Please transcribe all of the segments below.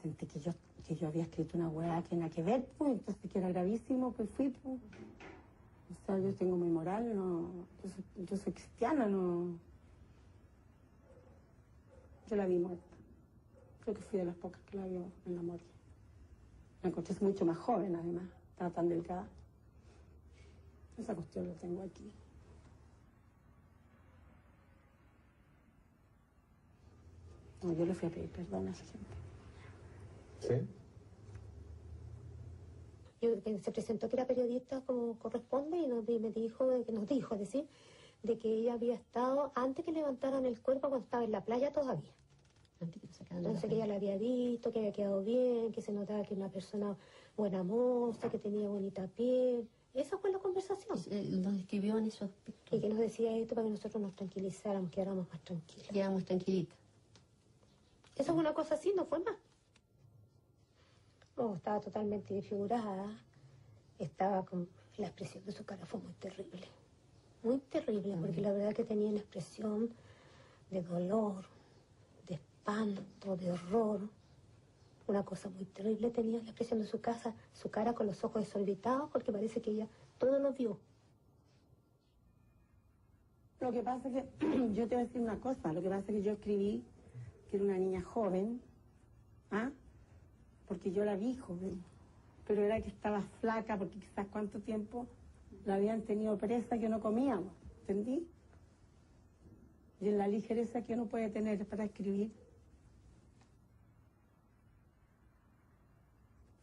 sentí que yo había escrito una hueá que nada que ver, pues, entonces que era gravísimo, pues fui, pues. O sea, yo tengo mi moral, no, yo soy cristiana, no. Yo la vi muerta. Creo que fui de las pocas que la vio en la muerte. La encontré mucho más joven, además. Estaba tan delgada. Esa cuestión la tengo aquí. No, yo le fui a pedir perdón a esa gente. ¿Sí? Se presentó que era periodista como corresponde y nos dijo, de que ella había estado antes que levantaran el cuerpo cuando estaba en la playa todavía. Entonces que ella la había visto, que había quedado bien, que se notaba que era una persona buena moza, que tenía bonita piel. Esa fue la conversación. Nos escribió en esos aspectos. Y que nos decía esto para que nosotros nos tranquilizáramos, quedáramos más tranquilos. Quedamos tranquilitas. Eso fue una cosa así, no fue más. No, estaba totalmente desfigurada. Estaba con... La expresión de su cara fue muy terrible. Muy terrible, porque la verdad que tenía una expresión de dolor, de espanto, de horror. Una cosa muy terrible tenía la expresión de su cara con los ojos desorbitados, porque parece que ella todo lo vio. Lo que pasa es que, yo te voy a decir una cosa, lo que pasa es que yo escribí que era una niña joven, ¿ah? Porque yo la vi joven, pero era que estaba flaca, porque quizás cuánto tiempo la habían tenido presa que no comíamos, ¿entendí? Y en la ligereza que uno puede tener para escribir.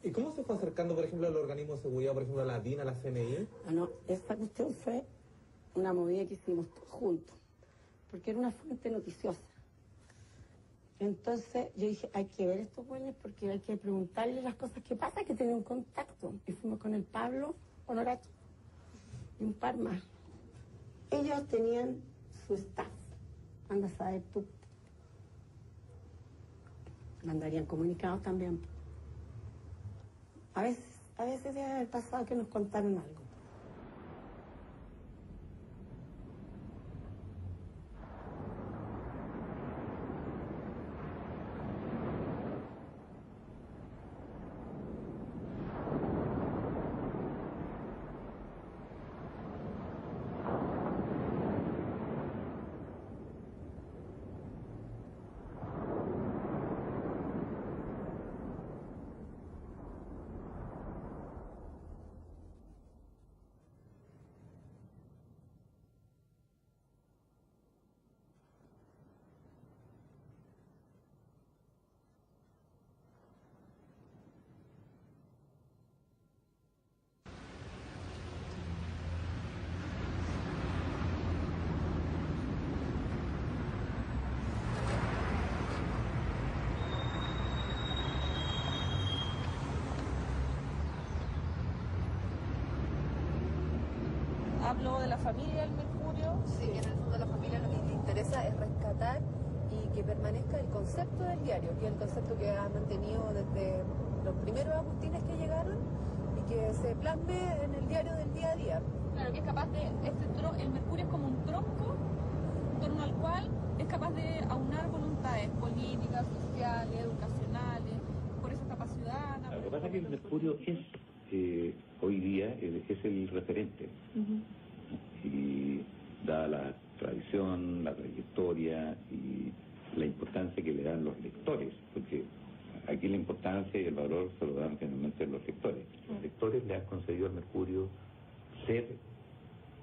¿Y cómo se fue acercando, por ejemplo, al organismo de seguridad, por ejemplo, a la DIN, a la CNI? Bueno, esta cuestión fue una movida que hicimos todos juntos, porque era una fuente noticiosa. Entonces yo dije, hay que ver estos buenos porque hay que preguntarle las cosas que pasa, hay que tener un contacto. Y fuimos con el Pablo Honorato y un par más. Ellos tenían su staff. Anda a saber tú. Mandarían comunicados también. A veces debe haber pasado que nos contaron algo. Hablo de la familia del Mercurio. Sí, en el fondo a la familia lo que le interesa es rescatar y que permanezca el concepto del diario, que es el concepto que ha mantenido desde los primeros agustines que llegaron y que se plasme en el diario del día a día. Claro, que es capaz de... el Mercurio es como un tronco en torno al cual es capaz de aunar voluntades políticas, sociales, educacionales, por eso etapa ciudadana. Lo que pasa es que el Mercurio es... hoy día es el referente. Y dada la tradición, la trayectoria y la importancia que le dan los lectores, porque aquí la importancia y el valor se lo dan finalmente los lectores. Los lectores le han concedido al Mercurio ser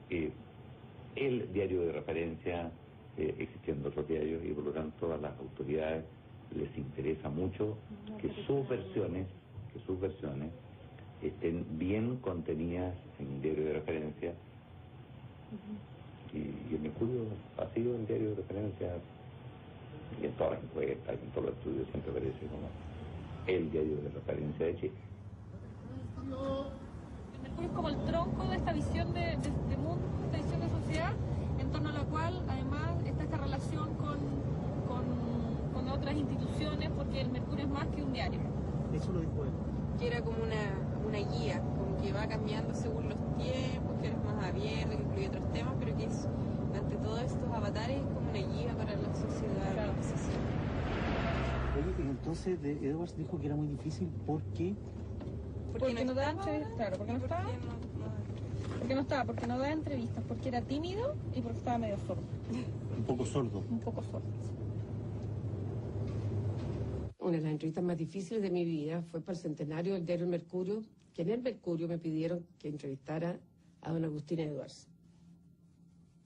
el diario de referencia, existiendo otros diarios, y por lo tanto a las autoridades les interesa mucho que sus versiones estén bien contenidas en un diario de referencia. Y el Mercurio ha sido el diario de referencia, y en todas las encuestas, en todos los estudios siempre aparece como el diario de referencia de Chile. El Mercurio es como el tronco de esta visión de mundo, esta visión de sociedad, en torno a la cual además está esta relación con otras instituciones, porque el Mercurio es más que un diario. Eso lo dijo él. Que era como una guía, como que va cambiando según los tiempos, que es más abierto, que incluye otros temas, pero que es, ante todos estos avatares, como una guía para la sociedad. Claro. Oye, y entonces entonces Edwards dijo que era muy difícil porque... Porque no da entrevistas, claro, porque no estaba. Porque no estaba, porque no da entrevistas, porque era tímido y porque estaba medio sordo. Un poco sordo. Un poco sordo. Una de las entrevistas más difíciles de mi vida fue para el centenario del diario El Mercurio, que en El Mercurio me pidieron que entrevistara a don Agustín Edwards.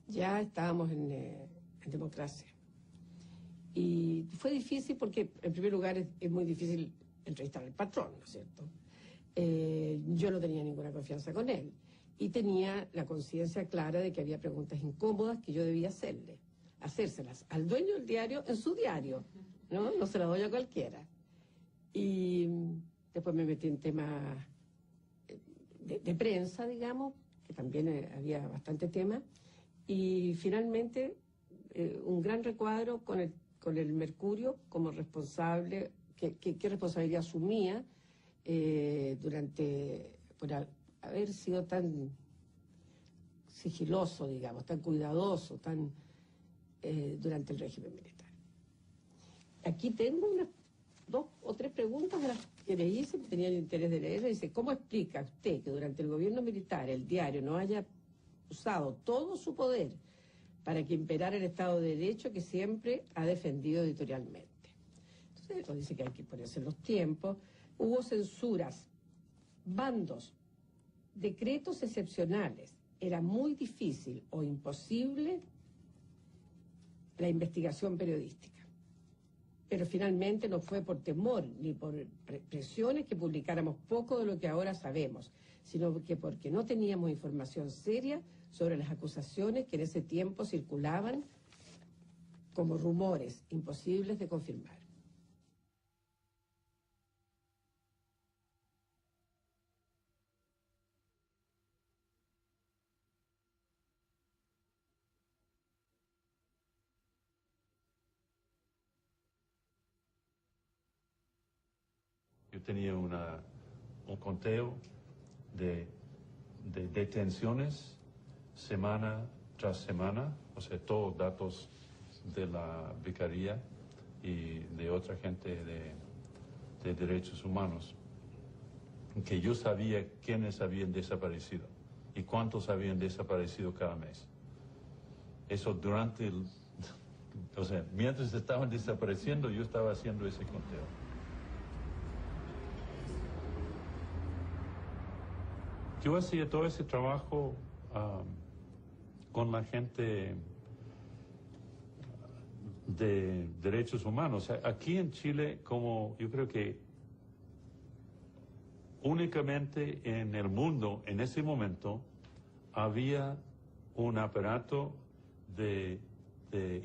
Ya estábamos en democracia. Y fue difícil porque, en primer lugar, es muy difícil entrevistar al patrón, ¿no es cierto? Yo no tenía ninguna confianza con él. Y tenía la conciencia clara de que había preguntas incómodas que yo debía hacérselas al dueño del diario en su diario, ¿no? No se las doy a cualquiera. Y después me metí en temas de prensa, digamos, que también había bastante tema. Y finalmente, un gran recuadro con el Mercurio como responsable, qué responsabilidad asumía por haber sido tan sigiloso, digamos, tan cuidadoso, durante el régimen militar. Aquí tengo unas 2 o 3 preguntas a las que le hice, tenía el interés de leer. Dice, ¿cómo explica usted que durante el gobierno militar el diario no haya usado todo su poder para que imperara el Estado de Derecho que siempre ha defendido editorialmente? Entonces, dice que hay que ponerse en los tiempos. Hubo censuras, bandos, decretos excepcionales. Era muy difícil o imposible la investigación periodística. Pero finalmente no fue por temor ni por presiones que publicáramos poco de lo que ahora sabemos, sino que porque no teníamos información seria sobre las acusaciones que en ese tiempo circulaban como rumores imposibles de confirmar. Yo tenía un conteo de detenciones semana tras semana, o sea, todos datos de la vicaría y de otra gente de derechos humanos, que yo sabía quiénes habían desaparecido y cuántos habían desaparecido cada mes. Eso o sea, mientras estaban desapareciendo, yo estaba haciendo ese conteo. Yo hacía todo ese trabajo con la gente de derechos humanos. Aquí en Chile, como yo creo que únicamente en el mundo, en ese momento, había un aparato de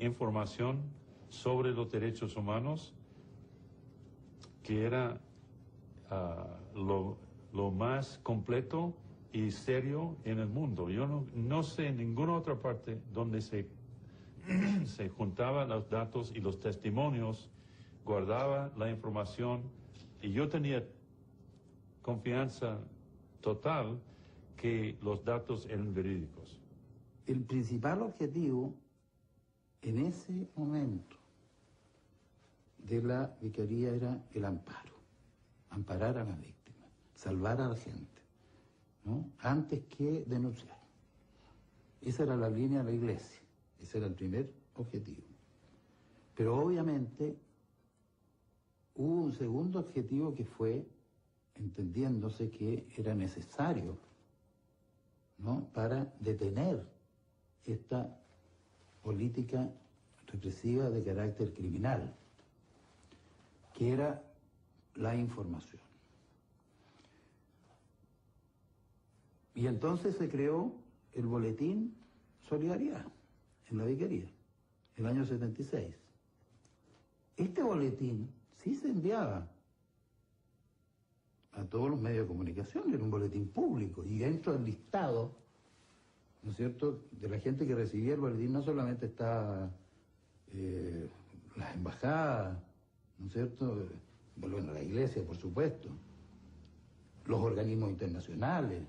información sobre los derechos humanos que era lo más completo y serio en el mundo. Yo no sé en ninguna otra parte donde se juntaban los datos y los testimonios, guardaba la información, y yo tenía confianza total que los datos eran verídicos. El principal objetivo en ese momento de la vicaría era el amparo, amparar a las víctimas, salvar a la gente, ¿no? Antes que denunciar. Esa era la línea de la iglesia, ese era el primer objetivo. Pero obviamente hubo un segundo objetivo que fue, entendiéndose que era necesario, ¿no?, para detener esta política represiva de carácter criminal, que era la información. Y entonces se creó el boletín Solidaridad en la vicaría, el año 76. Este boletín sí se enviaba a todos los medios de comunicación, era un boletín público, y dentro del listado, ¿no es cierto?, de la gente que recibía el boletín no solamente estaba las embajadas, ¿no es cierto?, bueno, la iglesia, por supuesto, los organismos internacionales,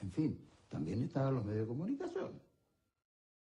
en fin, también estaban los medios de comunicación.